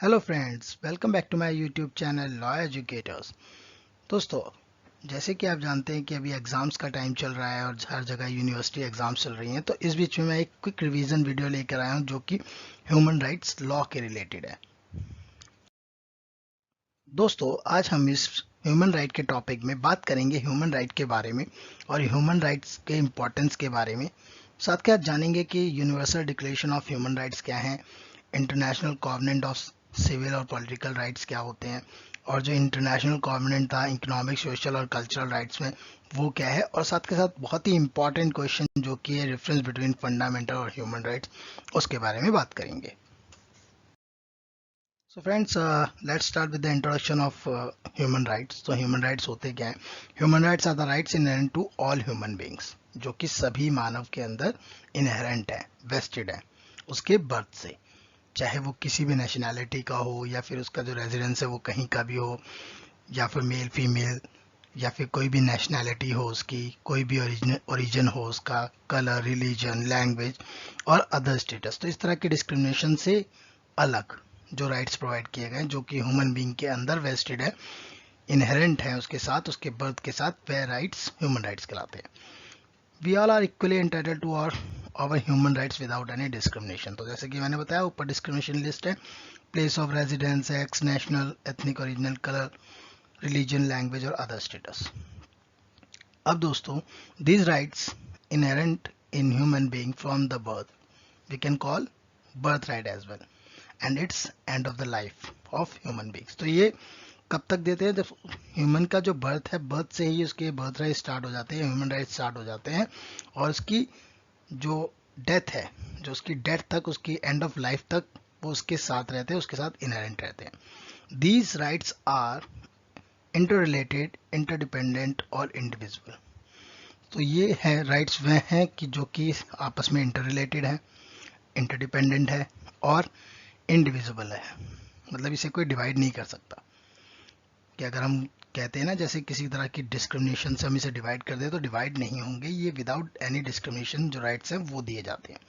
Hello friends, welcome back to my YouTube channel law educators. दोस्तों, जैसे कि आप जानते हैं कि अभी एग्ज़ाम्स का टाइम चल रहा है और हर जगह यूनिवर्सिटी एग्ज़ाम्स चल रही हैं, तो इस बीच में मैं एक क्विक रिवीजन वीडियो लेकर आया हूं जो कि ह्यूमन राइट्स लॉ के रिलेटेड है। दोस्तों, आज हम इस ह्यूमन राइट के टॉपिक में बात करेंगे ह्यूमन राइट के बारे में और ह्यूमन राइट्स के इम्पोर्टेंस के बारे में। साथ के साथ जानेंगे कि universal declaration of human rights क्या है, इंटरनेशनल कॉवेनेंट ऑफ सिविल और पॉलिटिकल राइट्स क्या होते हैं, और जो इंटरनेशनल कॉवेनेंट था इकोनॉमिक, सोशल और कल्चरल राइट्स में, वो क्या है। और साथ के साथ बहुत ही इंपॉर्टेंट क्वेश्चन जो कि है डिफरेंस बिटवीन फंडामेंटल और ह्यूमन राइट्स, उसके बारे में बात करेंगे। So friends, let's start with the introduction of human rights. तो ह्यूमन राइट्स होते क्या हैं? Human rights are the rights inherent to all human beings, जो कि सभी मानव के अंदर इनहेरेंट है, वेस्टेड है उसके बर्थ से। चाहे वो किसी भी नेशनैलिटी का हो, या फिर उसका जो रेजिडेंस है वो कहीं का भी हो, या फिर मेल फीमेल, या फिर कोई भी नेशनैलिटी हो उसकी, कोई भी ओरिजिन हो उसका, कलर, रिलीजन, लैंग्वेज और अदर स्टेटस। तो इस तरह के डिस्क्रिमिनेशन से अलग जो राइट्स प्रोवाइड किए गए, जो कि ह्यूमन बीइंग के अंदर वेस्टेड है, इनहेरेंट है उसके साथ, उसके बर्थ के साथ, वे राइट्स ह्यूमन राइट्स कहलाते हैं। We all are equally entitled to our human rights without any discrimination. तो जैसे कि मैंने बताया, ऊपर डिस्क्रिमिनेशन लिस्ट है, place of residence, sex, national, ethnic original, colour, religion, language और अदर स्टेटस। अब दोस्तों, these rights inherent in human being from the birth, we can call birthright as well, and it's end of the life of human beings। तो ये कब तक देते हैं? जब ह्यूमन का जो बर्थ है, बर्थ से ही उसके बर्थ राइट स्टार्ट हो जाते हैं, ह्यूमन राइट स्टार्ट हो जाते हैं, और उसकी जो डेथ है, जो उसकी डेथ तक, उसकी एंड ऑफ लाइफ तक वो उसके साथ रहते हैं, उसके साथ इनहेरेंट रहते हैं। These rights are inter related, interdependent और इंडिविजुअल। तो ये है राइट्स, वह हैं कि जो कि आपस में इंटर रिलेटेड है, इंटरडिपेंडेंट है और इंडिविजिबल है। मतलब इसे कोई डिवाइड नहीं कर सकता। कि अगर हम कहते हैं ना, जैसे किसी तरह की डिस्क्रिमिनेशन से हम इसे डिवाइड कर दें, तो डिवाइड नहीं होंगे, ये विदाउट एनी डिस्क्रिमिनेशन जो राइट्स हैं वो दिए जाते हैं।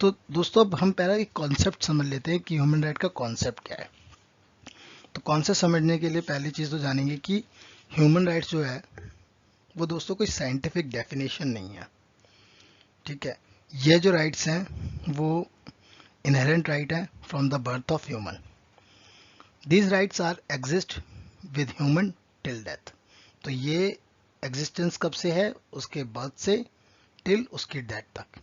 तो दोस्तों, अब हम पहले एक कॉन्सेप्ट समझ लेते हैं कि ह्यूमन राइट का कॉन्सेप्ट क्या है। तो कॉन्सेप्ट समझने के लिए पहली चीज़ तो जानेंगे कि ह्यूमन राइट्स जो है वो दोस्तों कोई साइंटिफिक डेफिनेशन नहीं है। ठीक है, ये जो राइट्स हैं वो इनहेरेंट राइट है from the birth of human. These rights are exist with human till death. तो ये एग्जिस्टेंस कब से है? उसके बर्थ से टिल उसकी डेथ तक।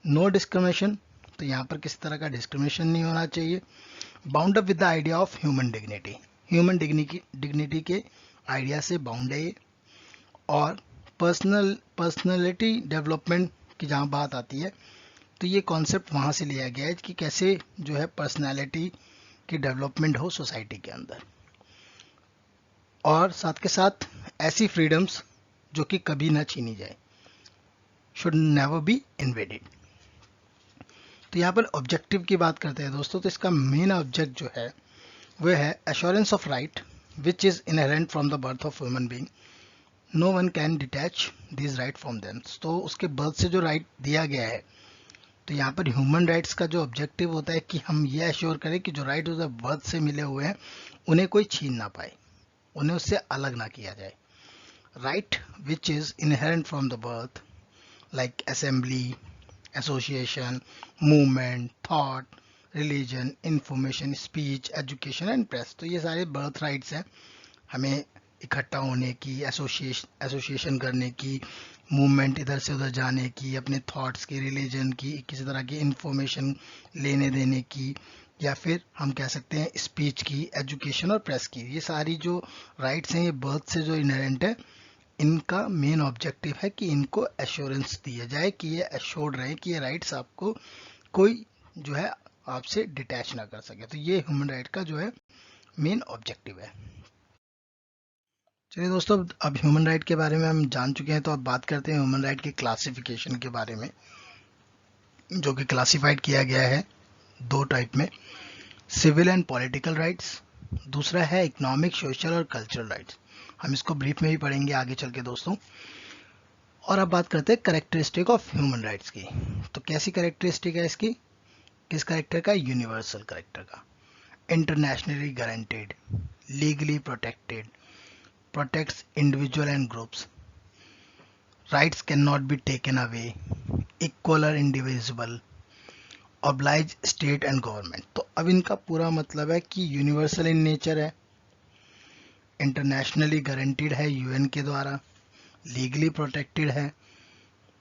नो डिस्क्रिमिनेशन, तो यहाँ पर किसी तरह का डिस्क्रिमिनेशन नहीं होना चाहिए। Bound up with the idea of human dignity, human dignity के आइडिया से बाउंड है ये। और पर्सनैलिटी डेवलपमेंट की जहाँ बात आती है, तो ये कॉन्सेप्ट वहाँ से लिया गया है कि कैसे जो है पर्सनैलिटी की डेवलपमेंट हो सोसाइटी के अंदर। और साथ के साथ ऐसी फ्रीडम्स जो कि कभी ना छीनी जाए, शुड नेवर बी इन्वेडेड। तो यहाँ पर ऑब्जेक्टिव की बात करते हैं दोस्तों, तो इसका मेन ऑब्जेक्ट जो है वह है assurance of right which is inherent from the birth of human being. No one can detach this right from them. तो उसके बर्थ से जो राइट दिया गया है, तो यहाँ पर ह्यूमन राइट्स का जो ऑब्जेक्टिव होता है कि हम ये एश्योर करें कि जो राइट उसे बर्थ से मिले हुए हैं उन्हें कोई छीन ना पाए, उन्हें उससे अलग ना किया जाए। Right which is inherent from the birth, like assembly, association, movement, thought, religion, information, speech, education and press. तो ये सारे बर्थ राइट्स हैं, हमें इकट्ठा होने की, एसोसिएशन करने की, मूवमेंट इधर से उधर जाने की, अपने थॉट्स की, रिलीजन की, किसी तरह की इंफॉर्मेशन लेने देने की, या फिर हम कह सकते हैं स्पीच की, एजुकेशन और प्रेस की। ये सारी जो राइट्स हैं ये बर्थ से जो इनहेरेंट है, इनका मेन ऑब्जेक्टिव है कि इनको एश्योरेंस दिया जाए, कि ये एश्योर्ड रहे कि ये राइट्स आपको कोई जो है आपसे डिटैच ना कर सके। तो ये ह्यूमन राइट का जो है मेन ऑब्जेक्टिव है। चलिए दोस्तों, अब ह्यूमन राइट के बारे में हम जान चुके हैं, तो अब बात करते हैं ह्यूमन राइट के क्लासिफिकेशन के बारे में, जो कि क्लासिफाइड किया गया है दो टाइप में, सिविल एंड पॉलिटिकल राइट्स, दूसरा है इकोनॉमिक, सोशल और कल्चरल राइट्स। हम इसको ब्रीफ में भी पढ़ेंगे आगे चल के दोस्तों। और अब बात करते हैं करेक्टरिस्टिक ऑफ ह्यूमन राइट्स की। तो कैसी करेक्टरिस्टिक है इसकी? किस करेक्टर का? यूनिवर्सल करेक्टर का। internationally guaranteed, legally protected, protects individual and groups, rights cannot be taken away, equal or indivisible, oblige state and government। तो अब इनका पूरा मतलब है कि यूनिवर्सल इन नेचर है, इंटरनेशनली गारंटीड है यूएन के द्वारा, लीगली प्रोटेक्टेड है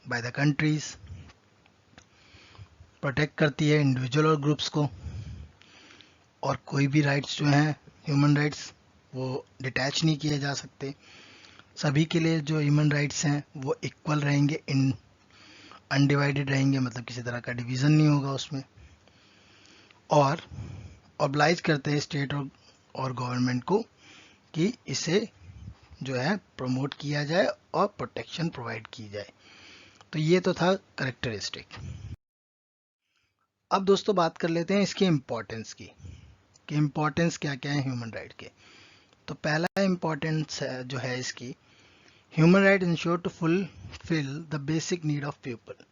बाय द कंट्रीज, प्रोटेक्ट करती है इंडिविजुअल और ग्रुप्स को, और कोई भी राइट्स जो हैं ह्यूमन राइट्स वो डिटैच नहीं किए जा सकते, सभी के लिए जो ह्यूमन राइट्स हैं वो इक्वल रहेंगे, इन अनडिवाइडेड रहेंगे, मतलब किसी तरह का डिवीज़न नहीं होगा उसमें, और ऑब्लाइज करते हैं स्टेट और गवर्नमेंट को कि इसे जो है प्रमोट किया जाए और प्रोटेक्शन प्रोवाइड की जाए। तो ये तो था करेक्टरिस्टिक। अब दोस्तों बात कर लेते हैं इसकी इम्पोर्टेंस की, कि इम्पोर्टेंस क्या क्या है ह्यूमन राइट के। तो पहला इम्पोर्टेंस जो है इसकी, human right ensure to fulfil the basic need of people.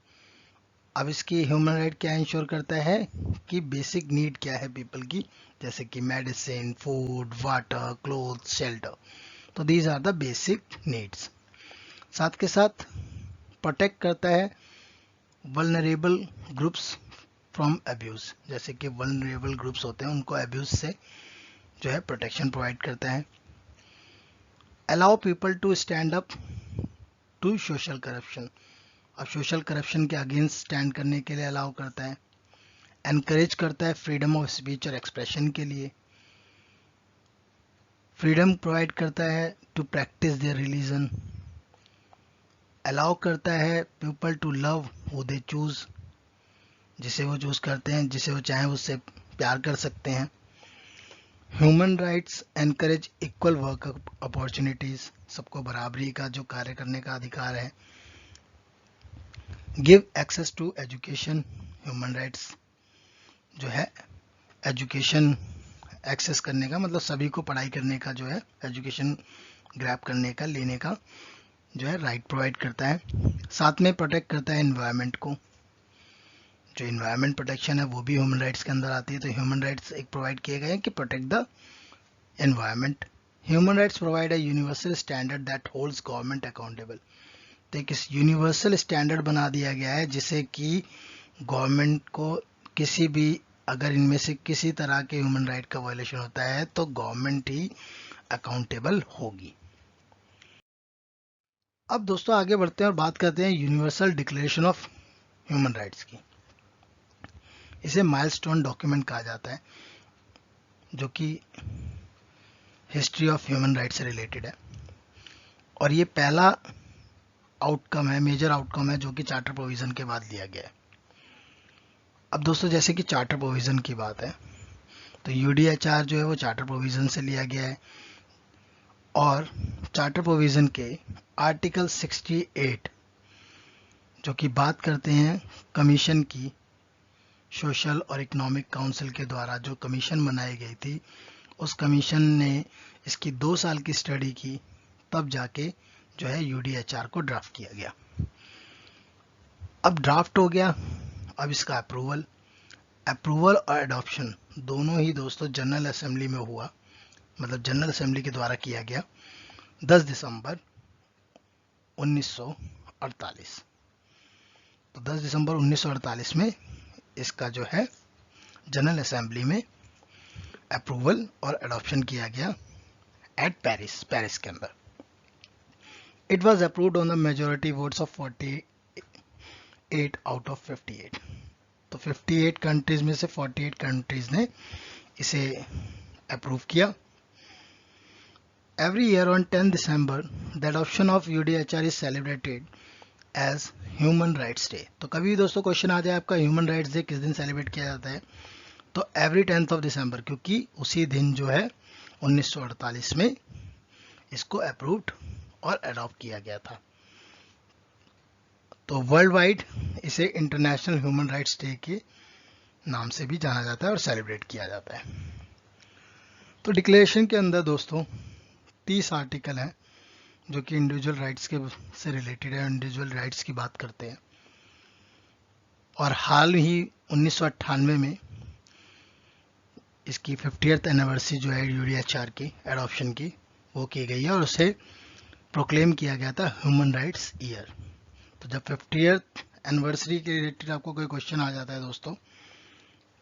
अब इसकी ह्यूमन राइट क्या इंश्योर करता है कि बेसिक नीड क्या है पीपल की, जैसे कि medicine, food, water, cloth, shelter. तो these are the basic needs. साथ के साथ प्रोटेक्ट करता है वल्नरेबल ग्रुप्स फ्रॉम अब्यूज, जैसे कि वल्नरेबल ग्रुप्स होते हैं उनको अब्यूज से जो है प्रोटेक्शन प्रोवाइड करता है। Allow people to stand up to social corruption, अब सोशल करप्शन के अगेंस्ट स्टैंड करने के लिए अलाउ करता है। एनकरेज करता है फ्रीडम ऑफ स्पीच और एक्सप्रेशन के लिए, फ्रीडम प्रोवाइड करता है to practise their religion, allow करता है people to love who they choose, जिसे वो चूज करते हैं, जिसे वो चाहें उससे प्यार कर सकते हैं। Human rights encourage equal work opportunities, सबको बराबरी का जो कार्य करने का अधिकार है। Give access to education, human rights जो है एजुकेशन एक्सेस करने का, मतलब सभी को पढ़ाई करने का जो है, एजुकेशन ग्रैब करने का, लेने का जो है राइट प्रोवाइड करता है। साथ में प्रोटेक्ट करता है एनवायरनमेंट को, जो एनवायरनमेंट प्रोटेक्शन है वो भी ह्यूमन राइट्स के अंदर आती है। तो ह्यूमन राइट्स एक प्रोवाइड किए गए हैं कि protect the environment. Human rights provide a universal standard that holds government accountable, तो एक यूनिवर्सल स्टैंडर्ड बना दिया गया है जिसे कि गवर्नमेंट को किसी भी, अगर इनमें से किसी तरह के ह्यूमन राइट का वायलेशन होता है तो गवर्नमेंट ही अकाउंटेबल होगी। अब दोस्तों आगे बढ़ते हैं और बात करते हैं universal declaration of human rights की। इसे माइलस्टोन डॉक्यूमेंट कहा जाता है, जो कि हिस्ट्री ऑफ ह्यूमन राइट्स से रिलेटेड है, और ये पहला आउटकम है, मेजर आउटकम है, जो कि चार्टर प्रोविजन के बाद लिया गया है। अब दोस्तों जैसे कि चार्टर प्रोविजन की बात है, तो यूडीएचआर जो है वो चार्टर प्रोविजन से लिया गया है, और चार्टर प्रोविजन के आर्टिकल 68 जो कि बात करते हैं कमीशन की, सोशल और इकोनॉमिक काउंसिल के द्वारा जो कमीशन बनाई गई थी, उस कमीशन ने इसकी 2 साल की स्टडी की, तब जाके जो है यूडीएचआर को ड्राफ्ट किया गया। अब ड्राफ्ट हो गया, अब इसका अप्रूवल और एडॉप्शन दोनों ही दोस्तों जनरल असेंबली में हुआ, मतलब जनरल असेंबली के द्वारा किया गया 10 दिसंबर 1948। तो 10 दिसंबर 1948 में इसका जो है जनरल असेंबली में अप्रूवल और एडॉप्शन किया गया एट पेरिस के अंदर। It was approved on the majority votes of 48 out of 58। तो 58 कंट्रीज में से 48 कंट्रीज ने इसे अप्रूव किया। Every year on 10 December, the adoption of UDHR is celebrated as Human Rights Day। तो कभी दोस्तों क्वेश्चन आ जाए आपका ह्यूमन राइट्स डे किस दिन सेलिब्रेट किया जाता है, तो एवरी 10th ऑफ दिसंबर, क्योंकि उसी दिन जो है 1948 में इसको अप्रूव्ड और अडॉप्ट किया गया था। तो वर्ल्ड वाइड इसे इंटरनेशनल ह्यूमन राइट्स डे के नाम से भी जाना जाता है और सेलिब्रेट किया जाता है। तो डिक्लेरेशन के अंदर दोस्तों 30 आर्टिकल हैं जो कि इंडिविजुअल राइट्स के से रिलेटेड है, इंडिविजुअल राइट्स की बात करते हैं, और हाल ही 1998 में इसकी 50th एनिवर्सरी जो है यूडीएचआर की एडॉप्शन की वो की गई है और उसे प्रोक्लेम किया गया था ह्यूमन राइट्स ईयर। तो जब 50th एनिवर्सरी के रिलेटेड आपको कोई क्वेश्चन आ जाता है दोस्तों,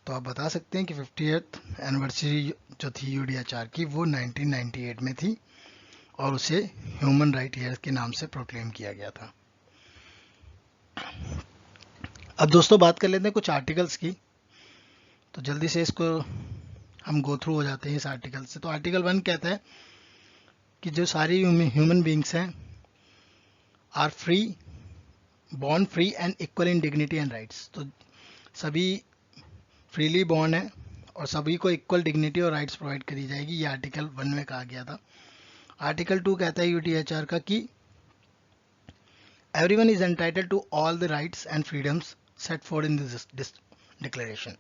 तो आप बता सकते हैं कि 50th एनिवर्सरी जो थी यूडीएचआर की वो 1998 में थी और उसे ह्यूमन राइट ईयर के नाम से प्रोक्लेम किया गया था। अब दोस्तों बात कर लेते हैं कुछ आर्टिकल्स की, तो जल्दी से इसको हम गो थ्रू हो जाते हैं इस आर्टिकल से। तो आर्टिकल 1 कहता है कि जो सारी ह्यूमन बींग्स हैं are free, born free and equal in dignity and rights. तो सभी फ्रीली बॉर्न है और सभी को इक्वल डिग्निटी और राइट्स प्रोवाइड करी जाएगी, ये आर्टिकल 1 में कहा गया था। आर्टिकल 2 कहता है यूडीएचआर का कि everyone is entitled to all the rights and freedoms set for in this declaration.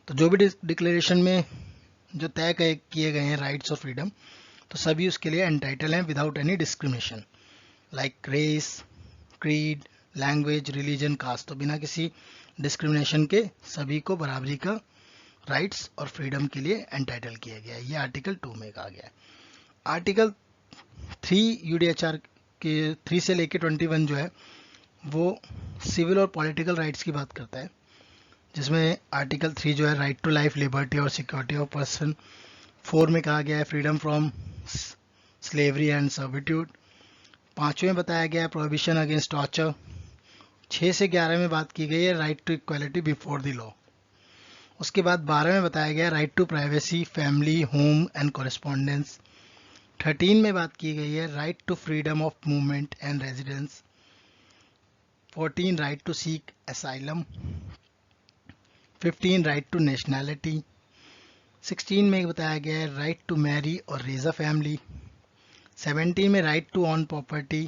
तो जो भी डिक्लेरेशन में जो तय किए गए हैं राइट्स और फ्रीडम, तो सभी उसके लिए एंटाइटल हैं without any discrimination, like race, creed, language, religion, caste. तो बिना किसी डिस्क्रिमिनेशन के सभी को बराबरी का राइट्स और फ्रीडम के लिए एंटाइटल किया गया है, ये आर्टिकल 2 में कहा गया है। आर्टिकल 3 यूडीएचआर के 3 से लेके 21 जो है वो सिविल और पॉलिटिकल राइट्स की बात करता है, जिसमें आर्टिकल 3 जो है राइट टू लाइफ, लिबर्टी और सिक्योरिटी ऑफ पर्सन। 4 में कहा गया है freedom from slavery and servitude. 5 में बताया गया है प्रोहिबिशन अगेंस्ट टॉर्चर। 6 से 11 में बात की गई है right to equality before the law. उसके बाद 12 में बताया गया right to privacy, family, home and correspondence. 13 में बात की गई है right to freedom of movement and residence. 14 right to seek asylum. 15 right to nationality. 16 में बताया गया है राइट टू मैरी और रेज अ फैमिली। 17 में right to own property.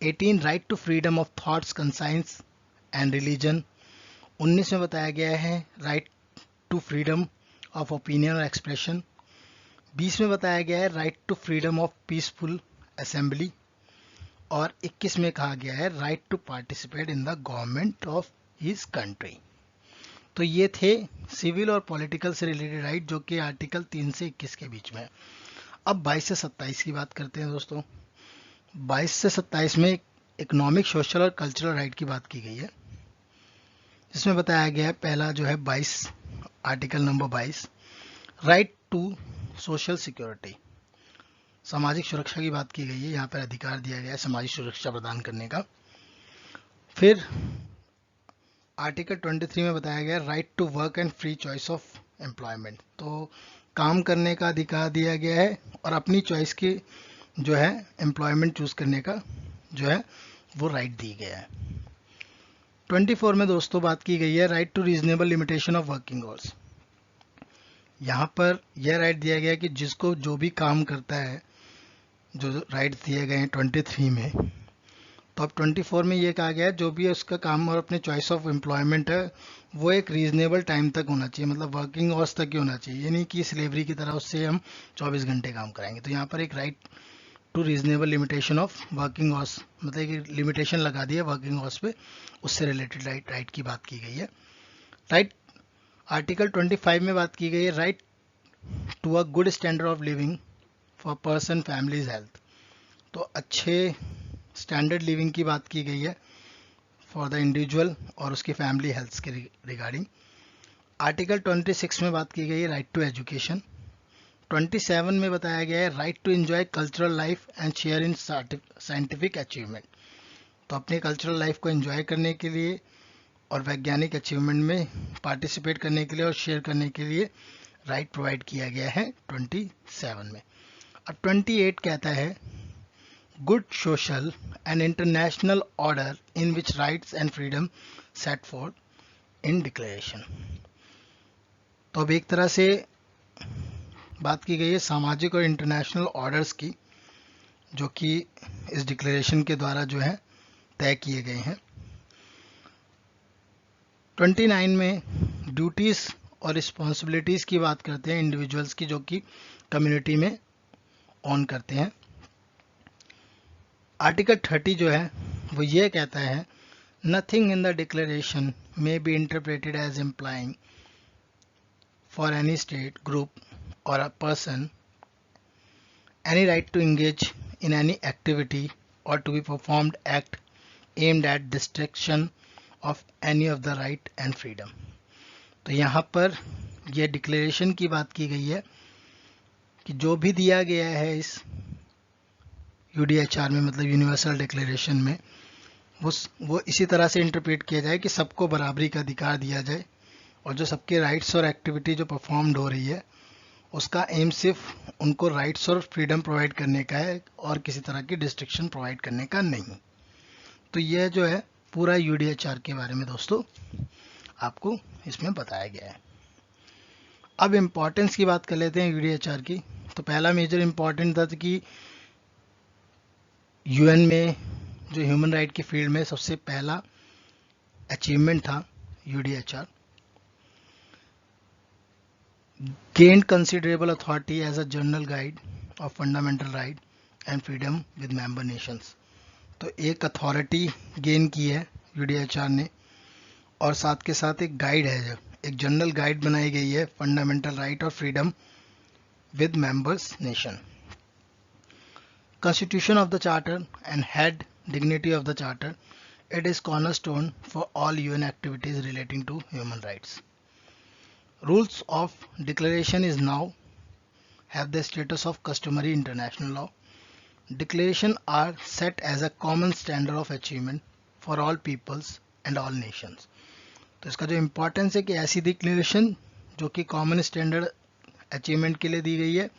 18 right to freedom of thoughts, conscience and religion. 19 में बताया गया है right to freedom of opinion और एक्सप्रेशन। 20 में बताया गया है right to freedom of peaceful assembly. और 21 में कहा गया है right to participate in the government of his country. तो ये थे सिविल और पॉलिटिकल से रिलेटेड राइट जो कि आर्टिकल 3 से 21 के बीच में है। अब 22 से 27 की बात करते हैं दोस्तों। 22 से 27 में इकोनॉमिक, सोशल और कल्चरल राइट की बात की गई है, जिसमें बताया गया है पहला जो है 22 article number 22 right to social security, सामाजिक सुरक्षा की बात की गई है। यहाँ पर अधिकार दिया गया है सामाजिक सुरक्षा प्रदान करने का। फिर आर्टिकल 23 में बताया गया right to work and free choice of employment. तो काम करने का अधिकार दिया गया है और अपनी चॉइस की जो है एम्प्लॉयमेंट चूज करने का जो है वो राइट दी गया है। 24 में दोस्तों बात की गई है right to reasonable limitation of working hours. यहाँ पर यह राइट दिया गया है कि जिसको जो भी काम करता है, जो राइट दिए गए हैं 23 में, तो अब 24 में ये कहा गया है जो भी उसका काम और अपने चॉइस ऑफ एम्प्लॉयमेंट है वो एक रीजनेबल टाइम तक होना चाहिए, मतलब वर्किंग आवर्स तक ही होना चाहिए, ये नहीं कि स्लेवरी की तरह उससे हम 24 घंटे काम कराएंगे। तो यहाँ पर एक right to reasonable limitation of working hours, मतलब एक लिमिटेशन लगा दी है वर्किंग आवर्स पे, उससे रिलेटेड राइट की बात की गई है। राइट आर्टिकल 25 में बात की गई है right to a good standard of living for person, families, health. तो अच्छे स्टैंडर्ड लिविंग की बात की गई है फॉर द इंडिविजुअल और उसकी फैमिली हेल्थ के रिगार्डिंग। आर्टिकल 26 में बात की गई है राइट टू एजुकेशन। 27 में बताया गया है right to enjoy cultural life and share in scientific achievement. तो अपने कल्चरल लाइफ को एंजॉय करने के लिए और वैज्ञानिक अचीवमेंट में पार्टिसिपेट करने के लिए और शेयर करने के लिए राइट प्रोवाइड किया गया है 27 में। और 28 कहता है good social and international order in which rights and freedom set fourth in declaration. तो अब एक तरह से बात की गई है सामाजिक और इंटरनेशनल ऑर्डर्स की, जो कि इस डिक्लेरेशन के द्वारा जो है तय किए गए हैं। 29 में ड्यूटीज और रिस्पॉन्सिबिलिटीज की बात करते हैं इंडिविजुअल्स की, जो कि कम्युनिटी में ऑन करते हैं। आर्टिकल 30 जो है वो ये कहता है nothing in the declaration may be interpreted as implying for any state, group, or a person any right to engage in any activity or to be performed act aimed at destruction of any of the right and freedom। तो यहाँ पर यह declaration की बात की गई है कि जो भी दिया गया है इस यूडीएचआर में, मतलब यूनिवर्सल डिक्लेरेशन में, वो इसी तरह से इंटरप्रेट किया जाए कि सबको बराबरी का अधिकार दिया जाए और जो सबके राइट्स और एक्टिविटी जो परफॉर्म्ड हो रही है उसका एम सिर्फ उनको राइट्स और फ्रीडम प्रोवाइड करने का है और किसी तरह की डिस्ट्रिक्शन प्रोवाइड करने का नहीं। तो यह जो है पूरा यूडीएचआर के बारे में दोस्तों आपको इसमें बताया गया है। अब इम्पोर्टेंस की बात कर लेते हैं यूडीएचआर की। तो पहला मेजर इम्पोर्टेंट था कि यूएन में जो ह्यूमन राइट की फील्ड में सबसे पहला अचीवमेंट था UDHR. gained considerable authority as a general guide of fundamental right and freedom with member nations। तो एक अथॉरिटी गेन की है यूडीएचआर ने और साथ के साथ एक गाइड है, एक जनरल गाइड बनाई गई है फंडामेंटल राइट और freedom with members nation. Constitution of the Charter and head dignity of the Charter, it is cornerstone for all UN activities relating to human rights। Rules of declaration is now have the status of customary international law। Declaration are set as a common standard of achievement for all peoples and all nations। तो इसका जो importance है कि ऐसी declaration जो कि common standard achievement के लिए दी गई है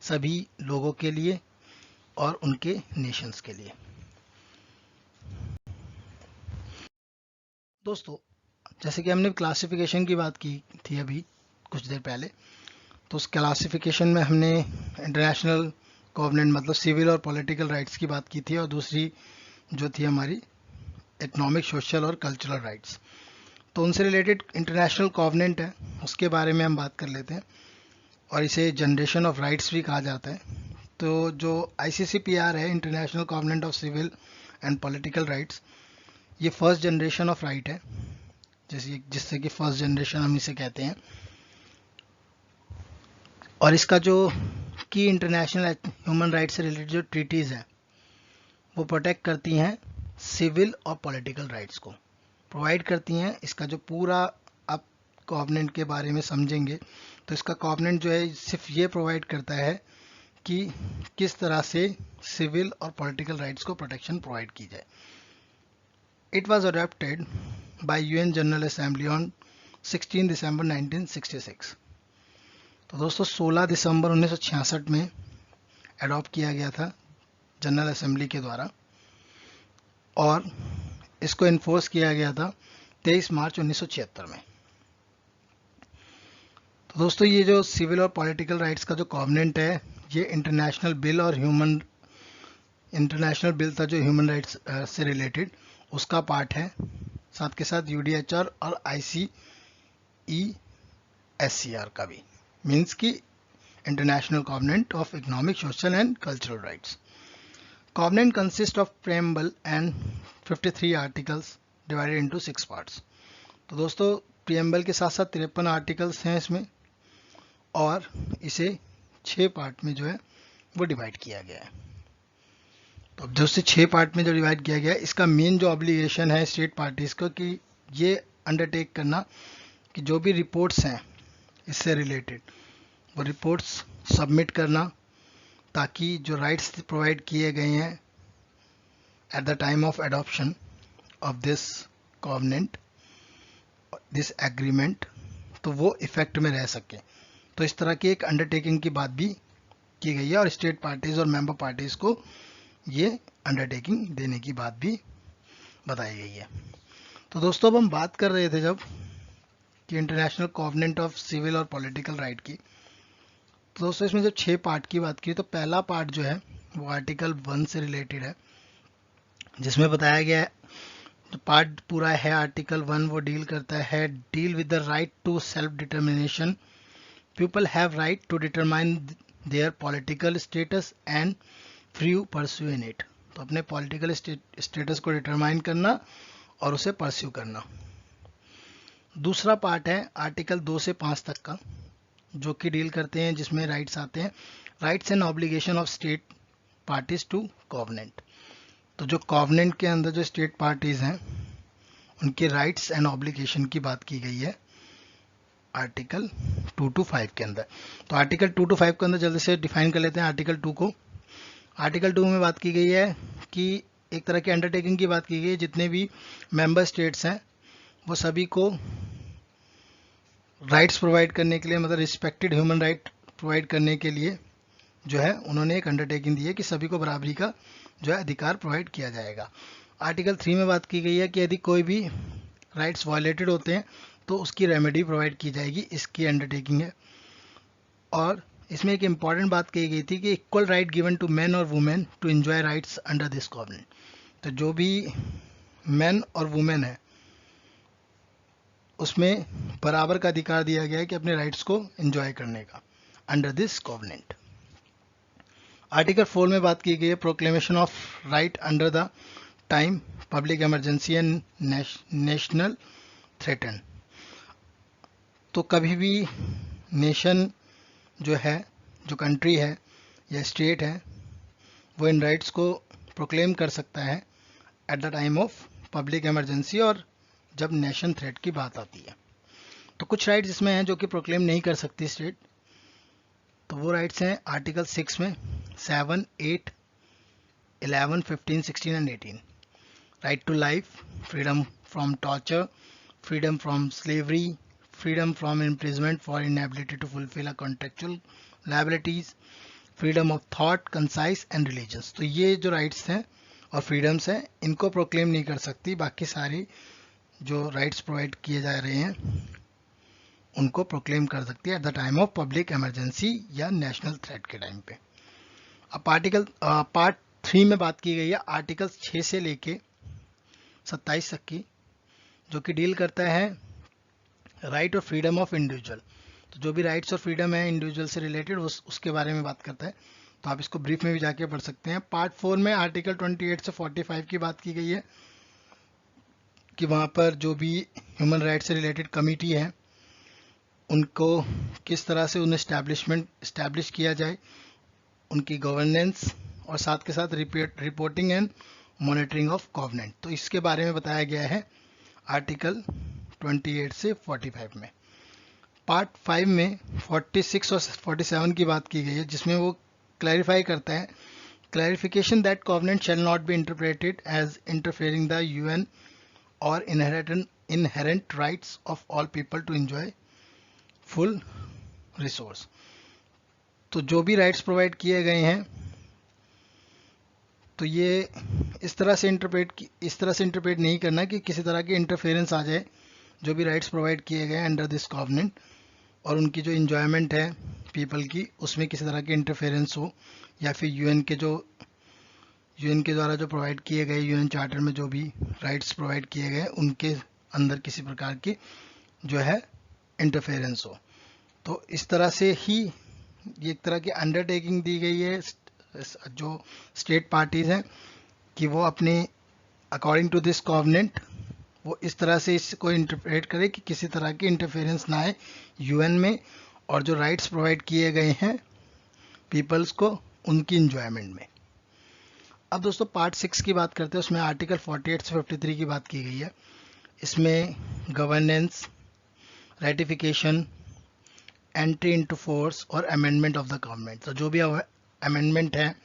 सभी लोगों के लिए और उनके नेशंस के लिए। दोस्तों जैसे कि हमने क्लासिफिकेशन की बात की थी अभी कुछ देर पहले, तो उस क्लासिफिकेशन में हमने इंटरनेशनल कोवेनेंट मतलब सिविल और पॉलिटिकल राइट्स की बात की थी और दूसरी जो थी हमारी इकोनॉमिक, सोशल और कल्चरल राइट्स। तो उनसे रिलेटेड इंटरनेशनल कोवेनेंट है उसके बारे में हम बात कर लेते हैं और इसे जनरेशन ऑफ राइट्स भी कहा जाता है। तो जो ICCPR है, international covenant of civil and political rights, ये फर्स्ट जनरेशन ऑफ राइट है, जिससे कि फर्स्ट जनरेशन हम इसे कहते हैं। और इसका जो की इंटरनेशनल ह्यूमन राइट्स से रिलेटेड जो ट्रीटीज़ हैं वो प्रोटेक्ट करती हैं सिविल और पॉलिटिकल राइट्स को, प्रोवाइड करती हैं। इसका जो पूरा आप कोवेनेंट के बारे में समझेंगे तो इसका कोवेनेंट जो है सिर्फ ये प्रोवाइड करता है कि किस तरह से सिविल और पॉलिटिकल राइट्स को प्रोटेक्शन प्रोवाइड की जाए। It was adopted by UN general assembly on 16 दिसंबर 1966। तो दोस्तों 16 दिसंबर 1966 में अडॉप्ट किया गया था जनरल असेंबली के द्वारा और इसको इन्फोर्स किया गया था 23 मार्च 1976 में। तो दोस्तों ये जो सिविल और पॉलिटिकल राइट्स का जो कोवेनेंट है ये इंटरनेशनल बिल था जो ह्यूमन राइट्स से रिलेटेड उसका पार्ट है, साथ के साथ यूडीएचआर और ICESCR का भी, मीन्स कि international covenant of economic, social and cultural rights. Covenant consist of preamble and 53 articles divided into 6 parts. तो दोस्तों प्रियम्बल के साथ साथ 53 आर्टिकल्स हैं इसमें और इसे 6 पार्ट में जो है वो डिवाइड किया गया है। तो अब जो से 6 पार्ट में जो डिवाइड किया गया है इसका मेन जो ऑब्लिगेशन है स्टेट पार्टीज को कि ये अंडरटेक करना कि जो भी रिपोर्ट्स हैं इससे रिलेटेड वो रिपोर्ट्स सबमिट करना ताकि जो राइट्स प्रोवाइड किए गए हैं eight the time of adoption of this covenant, this agreement, तो वो इफेक्ट में रह सके। तो इस तरह की एक अंडरटेकिंग की बात भी की गई है और स्टेट पार्टीज और मेंबर पार्टीज को ये अंडरटेकिंग देने की बात भी बताई गई है। तो दोस्तों अब हम बात कर रहे थे जब कि इंटरनेशनल कोवेनेंट ऑफ सिविल और पॉलिटिकल राइट की, तो दोस्तों इसमें जब 6 पार्ट की बात की तो पहला पार्ट जो है वो आर्टिकल 1 से रिलेटेड है, जिसमें बताया गया है जो पार्ट पूरा है आर्टिकल 1 वो डील करता है deal with the right to self determination. People have right to determine their political status and free pursue in it. तो अपने पॉलिटिकल स्टेटस को डिटरमाइन करना और उसे परस्यू करना। दूसरा पार्ट है आर्टिकल 2 से 5 तक का, जो कि डील करते हैं, जिसमें राइट्स आते हैं, rights and obligation of state parties to covenant. तो जो कॉवनेंट के अंदर जो स्टेट पार्टीज हैं उनके राइट्स एंड ऑब्लिगेशन की बात की गई है आर्टिकल 2 to 5 के अंदर। तो आर्टिकल 2 to 5 के अंदर जल्दी से डिफाइन कर लेते हैं आर्टिकल 2 को। आर्टिकल 2 में बात की गई है कि एक तरह की अंडरटेकिंग की बात की गई है, जितने भी मेंबर स्टेट्स हैं वो सभी को राइट्स प्रोवाइड करने के लिए, मतलब रिस्पेक्टेड ह्यूमन राइट प्रोवाइड करने के लिए जो है उन्होंने एक अंडरटेकिंग दी है कि सभी को बराबरी का जो है अधिकार प्रोवाइड किया जाएगा। आर्टिकल 3 में बात की गई है कि यदि कोई भी राइट्स वायलेटेड होते हैं तो उसकी रेमेडी प्रोवाइड की जाएगी, इसकी अंडरटेकिंग है। और इसमें एक इम्पॉर्टेंट बात कही गई थी कि equal right given to man और women to enjoy rights under this covenant. तो जो भी मैन और वुमेन है उसमें बराबर का अधिकार दिया गया है कि अपने राइट्स को एंजॉय करने का अंडर दिस कॉवेनेंट। आर्टिकल 4 में बात की गई है proclamation of right under the time public emergency and national threaten. तो कभी भी नेशन जो है, जो कंट्री है या स्टेट है, वो इन राइट्स को प्रोक्लेम कर सकता है at the time of public emergency और जब नेशन थ्रेट की बात आती है। तो कुछ राइट्स इसमें हैं जो कि प्रोक्लेम नहीं कर सकती स्टेट। तो वो राइट्स हैं आर्टिकल 6 में 7, 8, 11, 15, 16 and 18। Right to life, freedom from torture, freedom from slavery, freedom from imprisonment for inability to fulfill a contractual liabilities, freedom of thought, concise and religions। तो ये जो राइट्स हैं और फ्रीडम्स हैं इनको प्रोक्लेम नहीं कर सकती, बाकी सारी जो राइट्स प्रोवाइड किए जा रहे हैं उनको प्रोक्लेम कर सकती है at the time of public emergency या नेशनल थ्रेट के टाइम पे। अब पार्ट 3 में बात की गई है आर्टिकल 6 से लेके 27 तक की, जो कि डील करता है राइट और फ्रीडम ऑफ इंडिविजुअल। तो जो भी राइट्स और फ्रीडम है इंडिविजुअल से रिलेटेड उसके बारे में बात करता है। तो आप इसको ब्रीफ में भी जाके पढ़ सकते हैं। पार्ट 4 में आर्टिकल 28 से 45 की बात की गई है कि वहाँ पर जो भी ह्यूमन राइट्स से रिलेटेड कमिटी है उनको किस तरह से उन्हें इस्टेब्लिश किया जाए, उनकी गवर्नेंस और साथ के साथ reporting and monitoring of covenant. तो इसके बारे में बताया गया है आर्टिकल 28 से 45 में। पार्ट 5 में 46 और 47 की बात की गई है, जिसमें वो क्लैरिफाई करता है clarification that covenant shall not be interpreted as interfering the UN और inherent rights of all people to enjoy full resource. तो जो भी राइट्स प्रोवाइड किए गए हैं तो ये इस तरह से इंटरप्रेट नहीं करना कि किसी तरह की इंटरफेरेंस आ जाए जो भी राइट्स प्रोवाइड किए गए अंडर दिस कॉवेनेंट और उनकी जो इंजॉयमेंट है पीपल की उसमें किसी तरह की इंटरफेरेंस हो, या फिर यूएन के द्वारा जो प्रोवाइड किए गए यूएन चार्टर में जो भी राइट्स प्रोवाइड किए गए उनके अंदर किसी प्रकार की जो है इंटरफेरेंस हो। तो इस तरह से ही ये एक तरह की अंडरटेकिंग दी गई है जो स्टेट पार्टीज हैं कि वो अपने अकॉर्डिंग टू दिस कॉवेनेंट वो इस तरह से इसको इंटरप्रेट करे कि किसी तरह की इंटरफेरेंस ना आए यूएन में और जो राइट्स प्रोवाइड किए गए हैं पीपल्स को उनकी इंजॉयमेंट में। अब दोस्तों पार्ट 6 की बात करते हैं, उसमें आर्टिकल 48 से 53 की बात की गई है। इसमें governance, ratification, entry into force और अमेंडमेंट ऑफ द गवर्नमेंट। तो जो भी अमेंडमेंट है,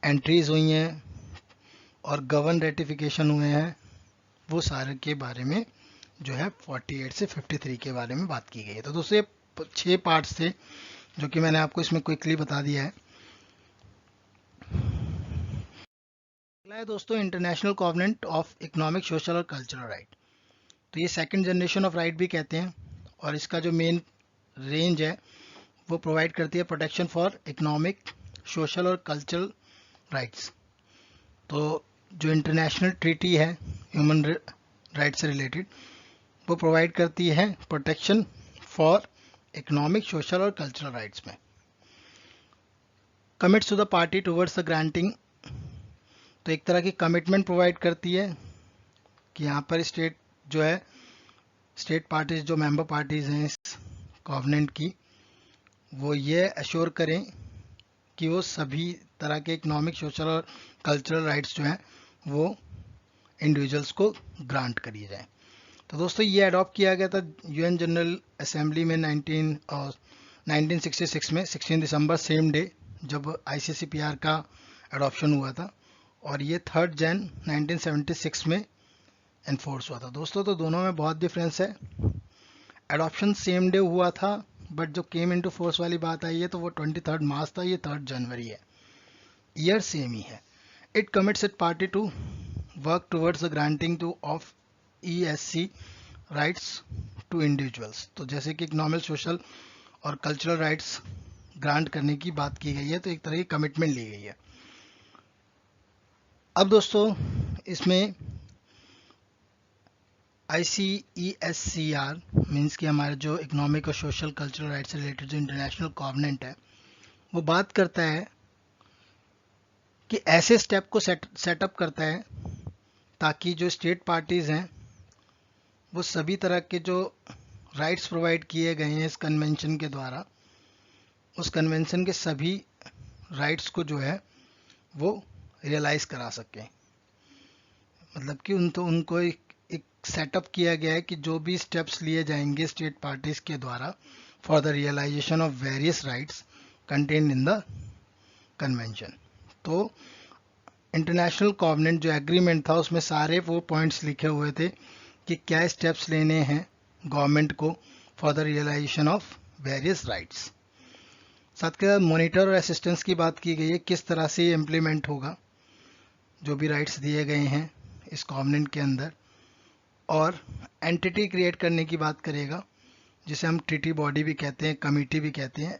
एंट्रीज हुई हैं और गवर्न रेटिफिकेशन हुए हैं वो सारे के बारे में जो है 48 से 53 के बारे में बात की गई है। तो दोस्तों 6 पार्ट्स थे जो कि मैंने आपको इसमें क्विकली बता दिया है। अगला है दोस्तों international covenant of economic, social और कल्चरल राइट। तो ये सेकंड जनरेशन ऑफ राइट भी कहते हैं और इसका जो मेन रेंज है वो प्रोवाइड करती है प्रोटेक्शन फॉर इकोनॉमिक, सोशल और कल्चरल राइट्स। तो जो इंटरनेशनल ट्रीटी है ह्यूमन राइट से रिलेटेड वो प्रोवाइड करती है प्रोटेक्शन फॉर इकोनॉमिक, सोशल और कल्चरल राइट्स में। Commits to the party towards the granting, तो एक तरह की कमिटमेंट प्रोवाइड करती है कि यहाँ पर स्टेट पार्टीज जो मेंबर पार्टीज हैं इस कॉवेनेंट की वो ये एश्योर करें कि वो सभी तरह के इकोनॉमिक, सोशल और कल्चरल राइट्स जो हैं वो इंडिविजुअल्स को ग्रांट करी जाए। तो दोस्तों ये अडॉप्ट किया गया था यूएन जनरल असेंबली में 1966 में 16 दिसंबर सेम डे जब आईसीसीपीआर का अडॉप्शन हुआ था, और ये 3 जन 1976 में एनफोर्स हुआ था। दोस्तों तो दोनों में बहुत डिफरेंस है। अडॉप्शन सेम डे हुआ था, बट जो केम इनटू फोर्स वाली बात आई है तो वो 23 मार्च था, ये 3 जनवरी है। ईयर सेम ही है। It commits it party to work towards the granting to of ESC rights to individuals. तो जैसे कि इकोनॉमिक, सोशल और कल्चरल राइट्स ग्रांट करने की बात की गई है, तो एक तरह की कमिटमेंट ली गई है। अब दोस्तों इसमें ICESCR मीन्स कि हमारे जो इकोनॉमिक और सोशल कल्चरल राइट्स से रिलेटेड जो इंटरनेशनल कॉवेनेंट है, वो बात करता है कि ऐसे स्टेप को सेटअप करता है ताकि जो स्टेट पार्टीज हैं वो सभी तरह के जो राइट्स प्रोवाइड किए गए हैं इस कन्वेंशन के द्वारा, उस कन्वेंशन के सभी राइट्स को जो है वो रियलाइज करा सकें। मतलब कि उनको एक सेटअप किया गया है कि जो भी स्टेप्स लिए जाएंगे स्टेट पार्टीज के द्वारा for the realization of various rights contained in the convention. तो इंटरनेशनल कॉवेनेंट जो एग्रीमेंट था उसमें सारे वो पॉइंट्स लिखे हुए थे कि क्या स्टेप्स लेने हैं गवर्नमेंट को for the realization of various rights. साथ के साथ मॉनिटर और असिस्टेंस की बात की गई है, किस तरह से ये इम्प्लीमेंट होगा जो भी राइट्स दिए गए हैं इस कॉवेनेंट के अंदर, और एंटिटी क्रिएट करने की बात करेगा जिसे हम ट्रीटी बॉडी भी कहते हैं, कमेटी भी कहते हैं।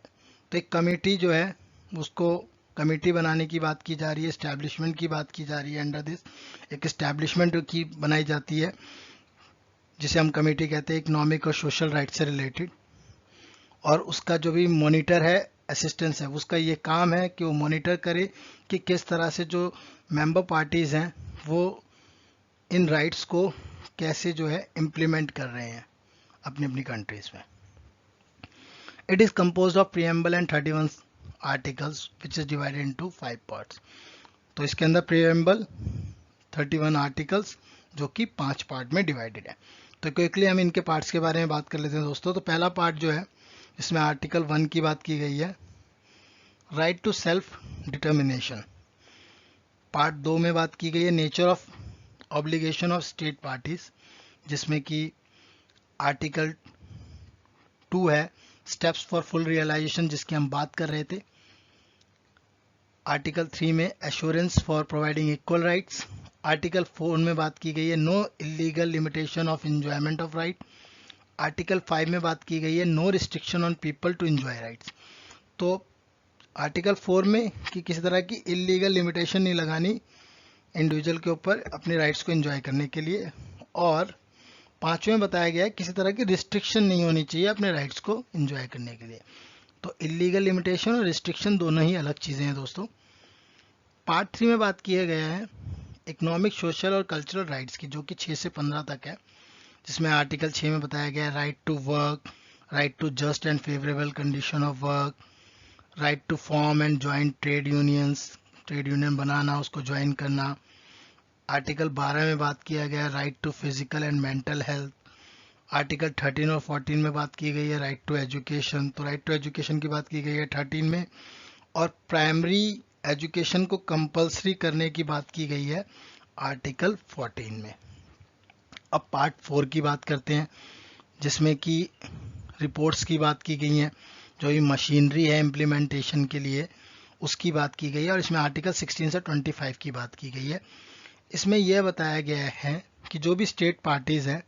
तो एक कमेटी जो है उसको कमेटी बनाने की बात की जा रही है, एस्टैब्लिशमेंट की बात की जा रही है। अंडर दिस एक एस्टैब्लिशमेंट की बनाई जाती है जिसे हम कमेटी कहते हैं, इकोनॉमिक और सोशल राइट से रिलेटेड। और उसका जो भी मॉनिटर है, असिस्टेंस है, उसका ये काम है कि वो मॉनिटर करे कि किस तरह से जो मेंबर पार्टीज हैं वो इन राइट्स को कैसे जो है इम्प्लीमेंट कर रहे हैं अपनी अपनी कंट्रीज में। It is composed of preamble and 31 articles which is divided into 5 parts. तो इसके अंदर प्रीएम्बल 31 आर्टिकल्स जो कि 5 पार्ट में डिवाइडेड है। तो क्विकली हम इनके पार्ट्स के बारे में बात कर लेते हैं दोस्तों। तो पहला पार्ट जो है इसमें आर्टिकल 1 की बात की गई है, right to self determination. Part 2 में बात की गई है nature of obligation of state parties, जिसमें कि आर्टिकल 2 है स्टेप्स फॉर फुल रियलाइजेशन, जिसकी हम बात कर रहे थे। आर्टिकल 3 में assurance for providing equal rights. Article 4 में बात की गई है no illegal limitation of enjoyment of right. Article 5 में बात की गई है no restriction on people to enjoy rights. तो आर्टिकल 4 में कि किसी तरह की इलीगल लिमिटेशन नहीं लगानी इंडिविजुअल के ऊपर अपने राइट्स को एंजॉय करने के लिए, और 5वें में बताया गया है किसी तरह की रिस्ट्रिक्शन नहीं होनी चाहिए अपने राइट्स को एंजॉय करने के लिए। तो इलीगल लिमिटेशन और रिस्ट्रिक्शन दोनों ही अलग चीज़ें हैं दोस्तों। पार्ट 3 में बात किया गया है इकोनॉमिक, सोशल और कल्चरल राइट्स की, जो कि 6 से 15 तक है, जिसमें आर्टिकल 6 में बताया गया है right to work, right to just and favourable condition of work, right to form and join trade unions, trade union बनाना, उसको ज्वाइन करना। आर्टिकल 12 में बात किया गया है right to physical and mental health. Article 13 और 14 में बात की गई है राइट टू एजुकेशन। तो राइट टू एजुकेशन की बात की गई है 13 में, और प्राइमरी एजुकेशन को कंपलसरी करने की बात की गई है आर्टिकल 14 में। अब पार्ट 4 की बात करते हैं, जिसमें कि रिपोर्ट्स की बात की गई हैं, जो भी मशीनरी है इम्प्लीमेंटेशन के लिए उसकी बात की गई है, और इसमें आर्टिकल 16 से 25 की बात की गई है। इसमें यह बताया गया है कि जो भी स्टेट पार्टीज हैं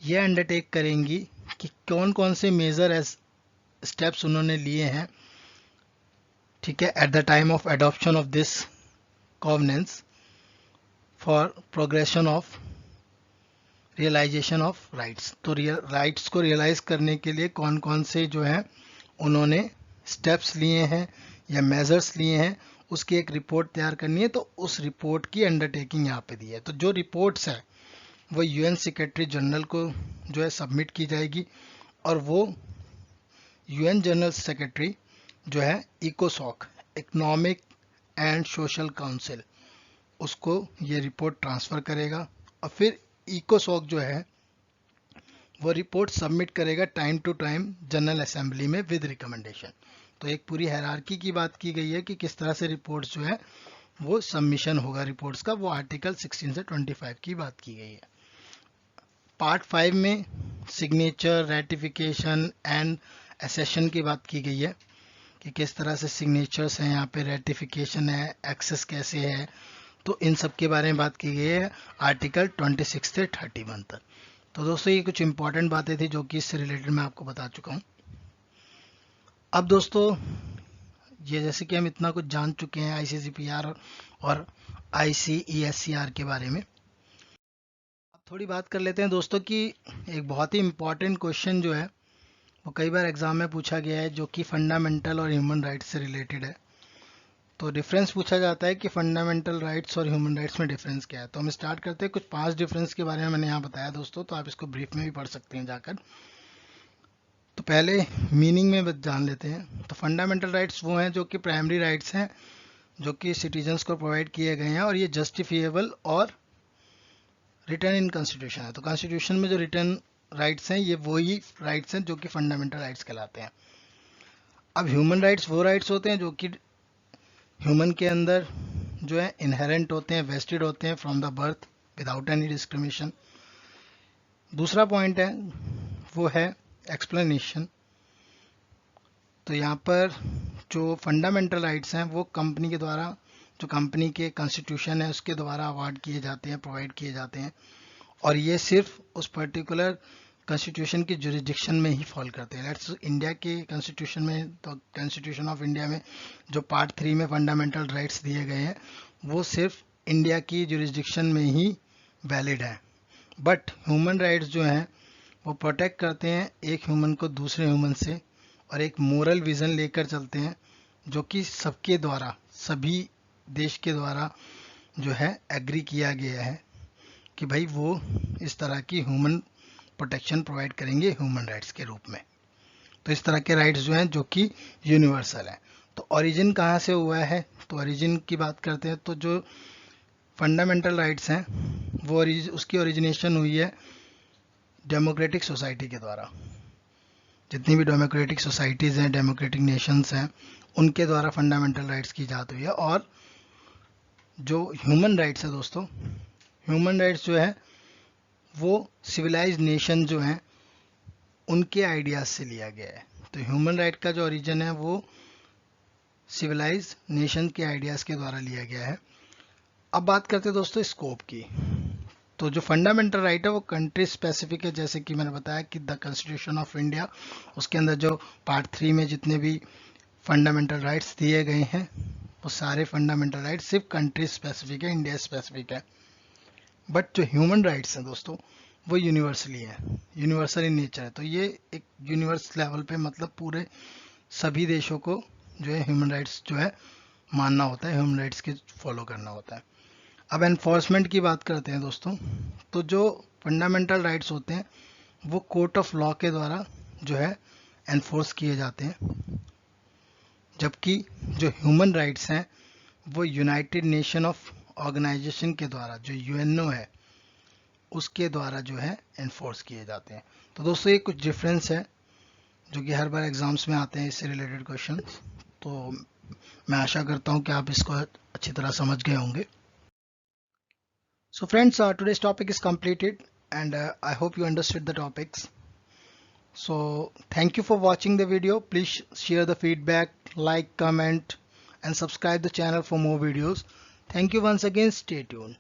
ये अंडरटेक करेंगी कि कौन कौन से मेजर एज स्टेप्स उन्होंने लिए हैं, ठीक है, at the time of adoption of this covenants for progression of realization of rights. तो राइट्स को रियलाइज करने के लिए कौन कौन से जो है उन्होंने स्टेप्स लिए हैं या मेजर्स लिए हैं, उसकी एक रिपोर्ट तैयार करनी है। तो उस रिपोर्ट की अंडरटेकिंग यहाँ पे दी है। तो जो रिपोर्ट्स है वो यूएन सेक्रेटरी जनरल को जो है सबमिट की जाएगी, और वो यूएन जनरल सेक्रेटरी जो है इकोसॉक, इकोनॉमिक एंड सोशल काउंसिल, उसको ये रिपोर्ट ट्रांसफ़र करेगा और फिर इकोसॉक जो है वो रिपोर्ट सबमिट करेगा time to time general assembly में विद रिकमेंडेशन। तो एक पूरी हायरार्की की बात की गई है कि किस तरह से रिपोर्ट्स जो है वो सबमिशन होगा रिपोर्ट्स का, वो आर्टिकल 16 से 25 की बात की गई है। पार्ट 5 में सिग्नेचर, रेटिफिकेशन एंड एसेशन की बात की गई है कि किस तरह से सिग्नेचर्स हैं, यहाँ पे रेटिफिकेशन है, एक्सेस कैसे है, तो इन सब के बारे में बात की गई है आर्टिकल 26 से 31 तक। तो दोस्तों ये कुछ इंपॉर्टेंट बातें थी जो कि इससे रिलेटेड मैं आपको बता चुका हूँ। अब दोस्तों ये जैसे कि हम इतना कुछ जान चुके हैं ICCPR और ICESCR के बारे में, अब थोड़ी बात कर लेते हैं दोस्तों कि एक बहुत ही इम्पॉर्टेंट क्वेश्चन जो है वो कई बार एग्जाम में पूछा गया है जो कि फंडामेंटल और ह्यूमन राइट्स से रिलेटेड है। तो डिफरेंस पूछा जाता है कि फंडामेंटल राइट्स और ह्यूमन राइट्स में डिफरेंस क्या है। तो हम स्टार्ट करते हैं, कुछ 5 डिफरेंस के बारे में मैंने यहाँ बताया दोस्तों, तो आप इसको ब्रीफ में भी पढ़ सकते हैं जाकर। तो पहले मीनिंग में जान लेते हैं। तो फंडामेंटल राइट्स वो हैं जो कि प्राइमरी राइट्स हैं जो कि सिटीजन्स को प्रोवाइड किए गए हैं और ये जस्टिफिएबल और रिटर्न इन कॉन्स्टिट्यूशन है। तो कॉन्स्टिट्यूशन में जो रिटर्न राइट्स हैं ये वही राइट्स हैं जो कि फंडामेंटल राइट्स कहलाते हैं। अब ह्यूमन राइट्स वो राइट्स होते हैं जो कि ह्यूमन के अंदर जो है इनहेरेंट होते हैं, वेस्टेड होते हैं from the birth without any discrimination. दूसरा पॉइंट है वो है एक्सप्लेनेशन। तो यहाँ पर जो फंडामेंटल राइट्स हैं वो कंपनी के द्वारा, जो कंपनी के कॉन्स्टिट्यूशन है उसके द्वारा अवार्ड किए जाते हैं, प्रोवाइड किए जाते हैं, और ये सिर्फ उस पर्टिकुलर कॉन्स्टिट्यूशन की जुरिडिक्शन में ही फॉल करते हैं। लेट्स इंडिया के कॉन्स्टिट्यूशन में, तो कॉन्स्टिट्यूशन ऑफ इंडिया में जो पार्ट 3 में फंडामेंटल राइट्स दिए गए हैं वो सिर्फ इंडिया की जुरिडिक्शन में ही वैलिड है। बट ह्यूमन राइट्स जो हैं वो प्रोटेक्ट करते हैं एक ह्यूमन को दूसरे ह्यूमन से, और एक मोरल विजन लेकर चलते हैं जो कि सबके द्वारा, सभी देश के द्वारा जो है एग्री किया गया है कि भाई वो इस तरह की ह्यूमन प्रोटेक्शन प्रोवाइड करेंगे ह्यूमन राइट्स के रूप में। तो इस तरह के राइट्स जो हैं जो कि यूनिवर्सल हैं। तो ओरिजिन कहाँ से हुआ है, तो ओरिजिन की बात करते हैं तो जो फंडामेंटल राइट्स हैं वो उसकी ओरिजिनेशन हुई है डेमोक्रेटिक सोसाइटी के द्वारा। जितनी भी डेमोक्रेटिक सोसाइटीज़ हैं, डेमोक्रेटिक नेशंस हैं, उनके द्वारा फंडामेंटल राइट्स की इजाद हुई है। और जो ह्यूमन राइट्स है दोस्तों, ह्यूमन राइट्स जो है वो सिविलाइज्ड नेशन जो हैं उनके आइडियाज से लिया गया है। तो ह्यूमन राइट का जो ओरिजिन है वो सिविलाइज्ड नेशन के आइडियाज के द्वारा लिया गया है। अब बात करते हैं दोस्तों स्कोप की। तो जो फंडामेंटल राइट है वो कंट्री स्पेसिफिक है, जैसे कि मैंने बताया कि द कॉन्स्टिट्यूशन ऑफ इंडिया, उसके अंदर जो पार्ट 3 में जितने भी फंडामेंटल राइट्स दिए गए हैं वो सारे फंडामेंटल राइट्स सिर्फ कंट्री स्पेसिफिक है, इंडिया स्पेसिफिक है। बट जो ह्यूमन राइट्स हैं दोस्तों वो यूनिवर्सली है, यूनिवर्सल इन नेचर है। तो ये एक यूनिवर्स लेवल पे मतलब पूरे सभी देशों को जो है ह्यूमन राइट्स जो है मानना होता है, ह्यूमन राइट्स के फॉलो करना होता है। अब एनफोर्समेंट की बात करते हैं दोस्तों। तो जो फंडामेंटल राइट्स होते हैं वो कोर्ट ऑफ लॉ के द्वारा जो है एनफोर्स किए जाते हैं, जबकि जो ह्यूमन राइट्स हैं वो यूनाइटेड नेशन ऑफ ऑर्गेनाइजेशन के द्वारा, जो यूएनओ है, उसके द्वारा जो है एनफोर्स किए जाते हैं। तो दोस्तों ये कुछ डिफरेंस है जो कि हर बार एग्जाम्स में आते हैं इससे रिलेटेड क्वेश्चन। तो मैं आशा करता हूँ कि आप इसको अच्छी तरह समझ गए होंगे। So friends, today's topic is completed and I hope you understood the topics. So thank you for watching the video. Please share the feedback, like, comment and subscribe the channel for more videos. Thank you once again. Stay tuned.